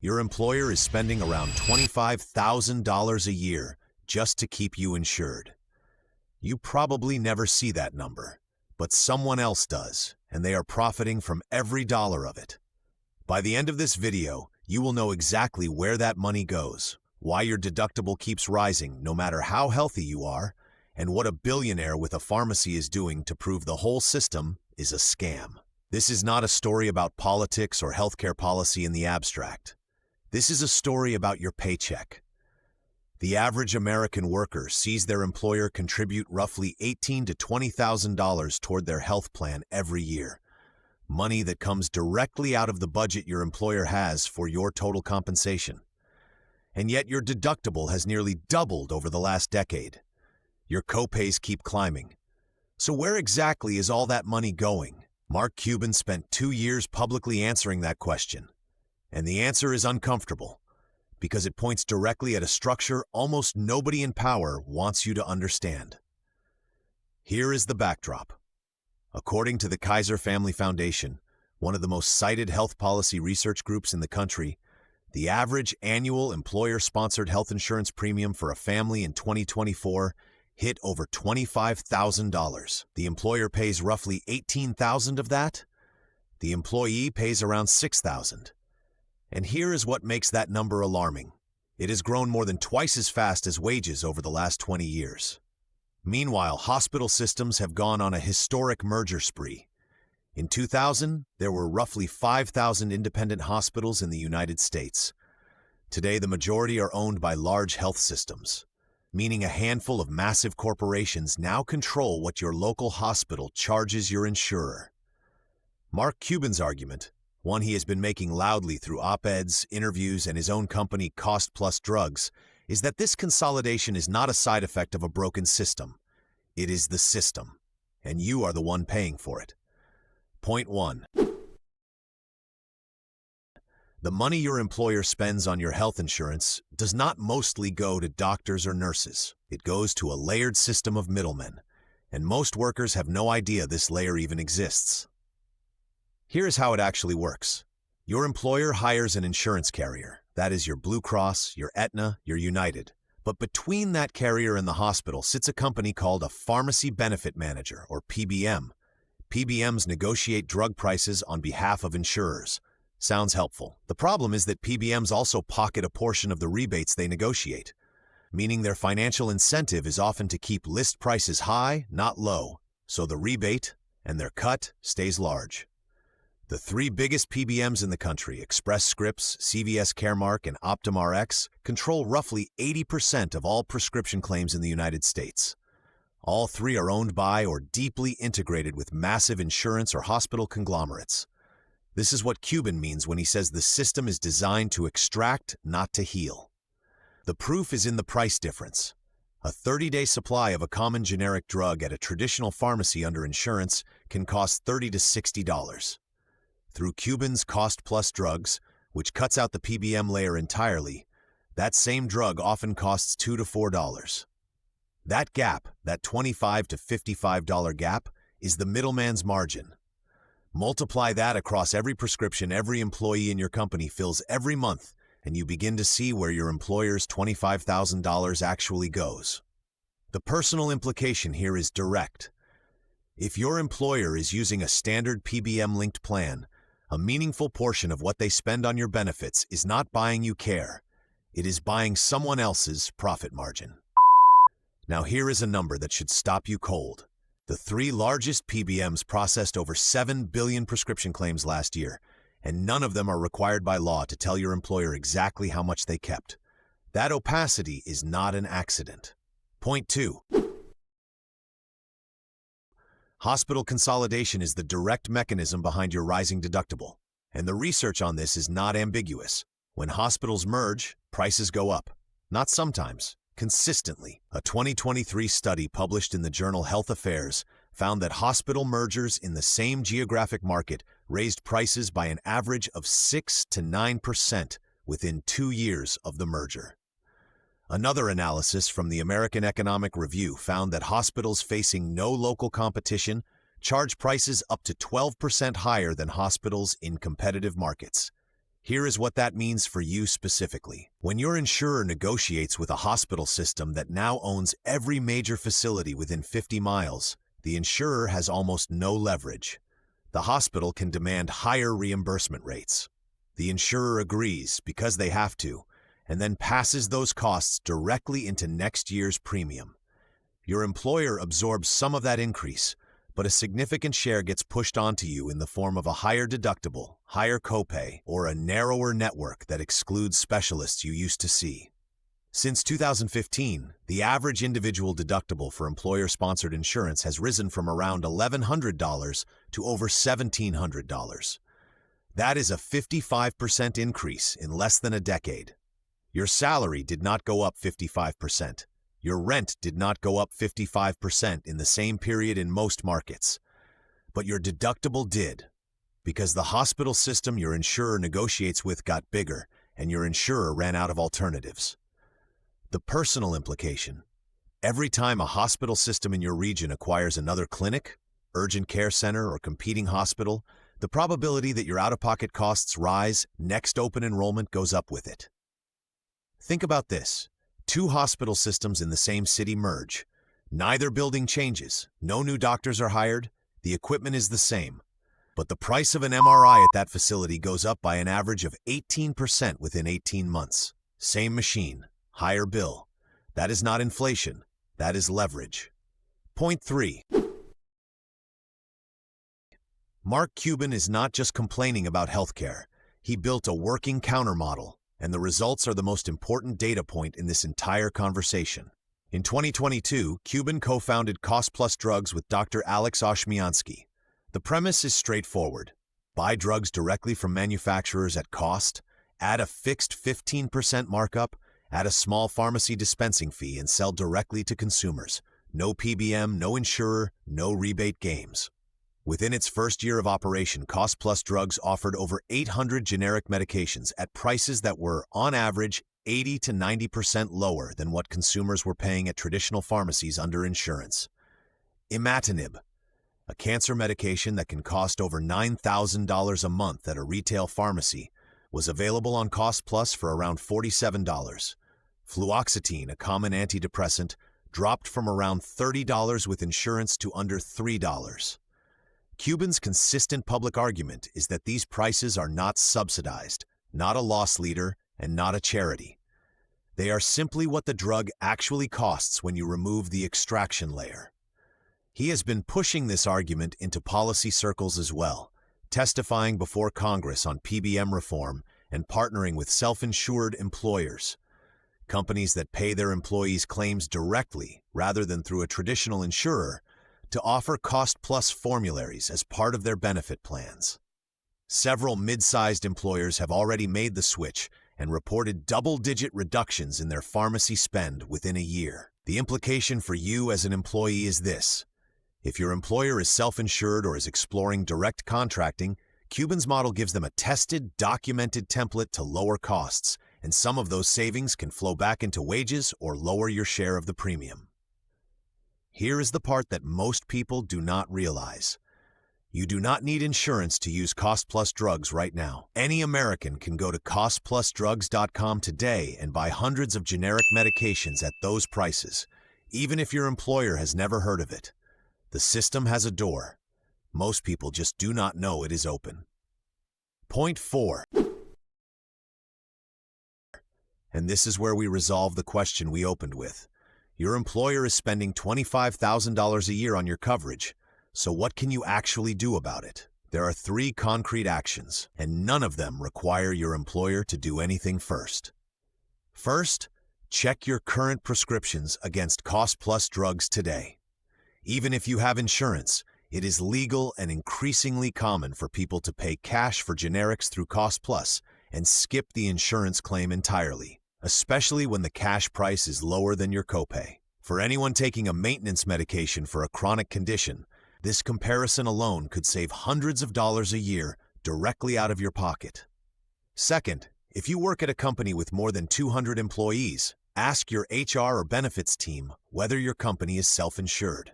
Your employer is spending around $25,000 a year just to keep you insured. You probably never see that number, but someone else does, and they are profiting from every dollar of it. By the end of this video, you will know exactly where that money goes, why your deductible keeps rising no matter how healthy you are, and what a billionaire with a pharmacy is doing to prove the whole system is a scam. This is not a story about politics or healthcare policy in the abstract. This is a story about your paycheck. The average American worker sees their employer contribute roughly $18,000 to $20,000 toward their health plan every year. Money that comes directly out of the budget your employer has for your total compensation. And yet your deductible has nearly doubled over the last decade. Your copays keep climbing. So where exactly is all that money going? Mark Cuban spent 2 years publicly answering that question. And the answer is uncomfortable, because it points directly at a structure almost nobody in power wants you to understand. Here is the backdrop. According to the Kaiser Family Foundation, one of the most cited health policy research groups in the country, the average annual employer-sponsored health insurance premium for a family in 2024 hit over $25,000. The employer pays roughly $18,000 of that. The employee pays around $6,000. And here is what makes that number alarming. It has grown more than twice as fast as wages over the last 20 years. Meanwhile, hospital systems have gone on a historic merger spree. In 2000, there were roughly 5,000 independent hospitals in the United States. Today, the majority are owned by large health systems, meaning a handful of massive corporations now control what your local hospital charges your insurer. Mark Cuban's argument, one he has been making loudly through op-eds, interviews, and his own company Cost Plus Drugs, is that this consolidation is not a side effect of a broken system. It is the system, and you are the one paying for it. Point 1. The money your employer spends on your health insurance does not mostly go to doctors or nurses. It goes to a layered system of middlemen, and most workers have no idea this layer even exists. Here's how it actually works. Your employer hires an insurance carrier. That is your Blue Cross, your Aetna, your United. But between that carrier and the hospital sits a company called a Pharmacy Benefit Manager, or PBM. PBMs negotiate drug prices on behalf of insurers. Sounds helpful. The problem is that PBMs also pocket a portion of the rebates they negotiate, meaning their financial incentive is often to keep list prices high, not low, so the rebate and their cut stays large. The 3 biggest PBMs in the country, Express Scripts, CVS Caremark, and Optum Rx, control roughly 80% of all prescription claims in the United States. All 3 are owned by or deeply integrated with massive insurance or hospital conglomerates. This is what Cuban means when he says the system is designed to extract, not to heal. The proof is in the price difference. A 30-day supply of a common generic drug at a traditional pharmacy under insurance can cost $30 to $60. Through Cuban's Cost Plus Drugs, which cuts out the PBM layer entirely, that same drug often costs $2 to $4. That gap, that $25 to $55 gap, is the middleman's margin. Multiply that across every prescription every employee in your company fills every month, and you begin to see where your employer's $25,000 actually goes. The personal implication here is direct. If your employer is using a standard PBM-linked plan, a meaningful portion of what they spend on your benefits is not buying you care. It is buying someone else's profit margin. Now here is a number that should stop you cold. The 3 largest PBMs processed over 7 billion prescription claims last year, and none of them are required by law to tell your employer exactly how much they kept. That opacity is not an accident. Point 2. Hospital consolidation is the direct mechanism behind your rising deductible, and the research on this is not ambiguous. When hospitals merge, prices go up. Not sometimes, consistently. A 2023 study published in the journal Health Affairs found that hospital mergers in the same geographic market raised prices by an average of 6 to 9% within 2 years of the merger. Another analysis from the American Economic Review found that hospitals facing no local competition charge prices up to 12% higher than hospitals in competitive markets. Here is what that means for you specifically. When your insurer negotiates with a hospital system that now owns every major facility within 50 miles, the insurer has almost no leverage. The hospital can demand higher reimbursement rates. The insurer agrees because they have to, and then passes those costs directly into next year's premium. Your employer absorbs some of that increase, but a significant share gets pushed onto you in the form of a higher deductible, higher copay, or a narrower network that excludes specialists you used to see. Since 2015, the average individual deductible for employer-sponsored insurance has risen from around $1,100 to over $1,700. That is a 55% increase in less than a decade. Your salary did not go up 55%. Your rent did not go up 55% in the same period in most markets. But your deductible did, because the hospital system your insurer negotiates with got bigger and your insurer ran out of alternatives. The personal implication: every time a hospital system in your region acquires another clinic, urgent care center, or competing hospital, the probability that your out-of-pocket costs rise next open enrollment goes up with it. Think about this. 2 hospital systems in the same city merge. Neither building changes, no new doctors are hired, the equipment is the same. But the price of an MRI at that facility goes up by an average of 18% within 18 months. Same machine, higher bill. That is not inflation, that is leverage. Point 3. Mark Cuban is not just complaining about healthcare. He built a working countermodel, and the results are the most important data point in this entire conversation. In 2022, Cuban co-founded Cost Plus Drugs with Dr. Alex Oshmiansky. The premise is straightforward. Buy drugs directly from manufacturers at cost, add a fixed 15% markup, add a small pharmacy dispensing fee, and sell directly to consumers. No PBM, no insurer, no rebate games. Within its first year of operation, Cost Plus Drugs offered over 800 generic medications at prices that were, on average, 80 to 90% lower than what consumers were paying at traditional pharmacies under insurance. Imatinib, a cancer medication that can cost over $9,000 a month at a retail pharmacy, was available on Cost Plus for around $47. Fluoxetine, a common antidepressant, dropped from around $30 with insurance to under $3. Cuban's consistent public argument is that these prices are not subsidized, not a loss leader, and not a charity. They are simply what the drug actually costs when you remove the extraction layer. He has been pushing this argument into policy circles as well, testifying before Congress on PBM reform and partnering with self-insured employers, companies that pay their employees claims directly rather than through a traditional insurer, to offer cost-plus formularies as part of their benefit plans. Several mid-sized employers have already made the switch and reported double-digit reductions in their pharmacy spend within a year. The implication for you as an employee is this: if your employer is self-insured or is exploring direct contracting, Cuban's model gives them a tested, documented template to lower costs, and some of those savings can flow back into wages or lower your share of the premium. Here is the part that most people do not realize. You do not need insurance to use Cost Plus Drugs right now. Any American can go to costplusdrugs.com today and buy hundreds of generic medications at those prices, even if your employer has never heard of it. The system has a door. Most people just do not know it is open. Point 4. And this is where we resolve the question we opened with. Your employer is spending $25,000 a year on your coverage, so what can you actually do about it? There are 3 concrete actions, and none of them require your employer to do anything first. First, check your current prescriptions against Cost Plus Drugs today. Even if you have insurance, it is legal and increasingly common for people to pay cash for generics through Cost Plus and skip the insurance claim entirely, especially when the cash price is lower than your copay. For anyone taking a maintenance medication for a chronic condition, this comparison alone could save hundreds of dollars a year directly out of your pocket. Second, if you work at a company with more than 200 employees, ask your HR or benefits team whether your company is self-insured.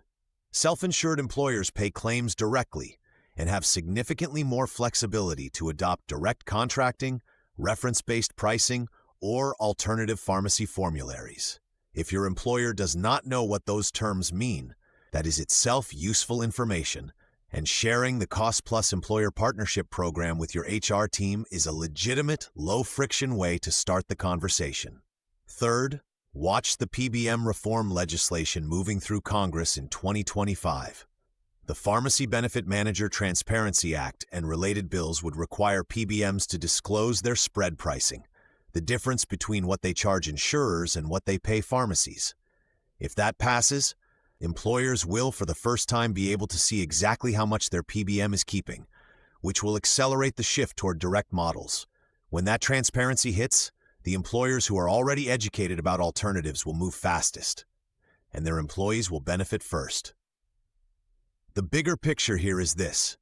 Self-insured employers pay claims directly and have significantly more flexibility to adopt direct contracting, reference-based pricing, or alternative pharmacy formularies. If your employer does not know what those terms mean, that is itself useful information, and sharing the Cost Plus Employer Partnership Program with your HR team is a legitimate, low-friction way to start the conversation. Third, watch the PBM reform legislation moving through Congress in 2025. The Pharmacy Benefit Manager Transparency Act and related bills would require PBMs to disclose their spread pricing, the difference between what they charge insurers and what they pay pharmacies. If that passes, employers will for the first time be able to see exactly how much their PBM is keeping, which will accelerate the shift toward direct models. When that transparency hits, the employers who are already educated about alternatives will move fastest, and their employees will benefit first. The bigger picture here is this.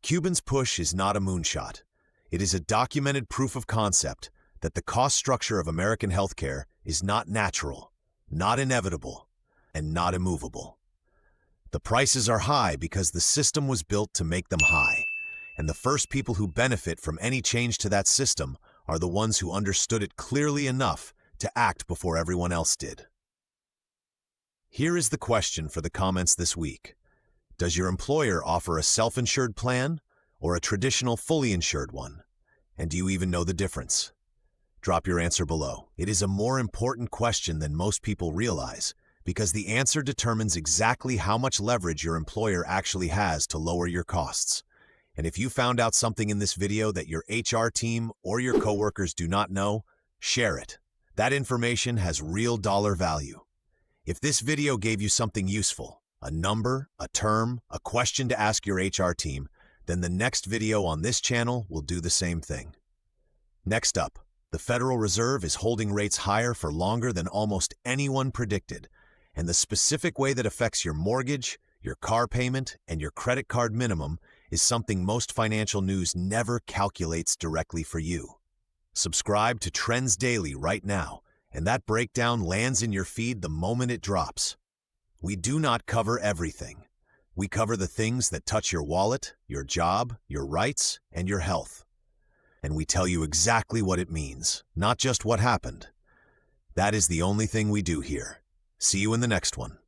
Cuban's push is not a moonshot. It is a documented proof of concept that the cost structure of American healthcare is not natural, not inevitable, and not immovable. The prices are high because the system was built to make them high, and the first people who benefit from any change to that system are the ones who understood it clearly enough to act before everyone else did. Here is the question for the comments this week. Does your employer offer a self-insured plan or a traditional fully insured one? And do you even know the difference? Drop your answer below. It is a more important question than most people realize, because the answer determines exactly how much leverage your employer actually has to lower your costs. And if you found out something in this video that your HR team or your coworkers do not know, share it. That information has real dollar value. If this video gave you something useful, a number, a term, a question to ask your HR team, then the next video on this channel will do the same thing. Next up, the Federal Reserve is holding rates higher for longer than almost anyone predicted, and the specific way that affects your mortgage, your car payment, and your credit card minimum is something most financial news never calculates directly for you. Subscribe to Trends Daily right now, and that breakdown lands in your feed the moment it drops. We do not cover everything. We cover the things that touch your wallet, your job, your rights, and your health. And we tell you exactly what it means, not just what happened. That is the only thing we do here. See you in the next one.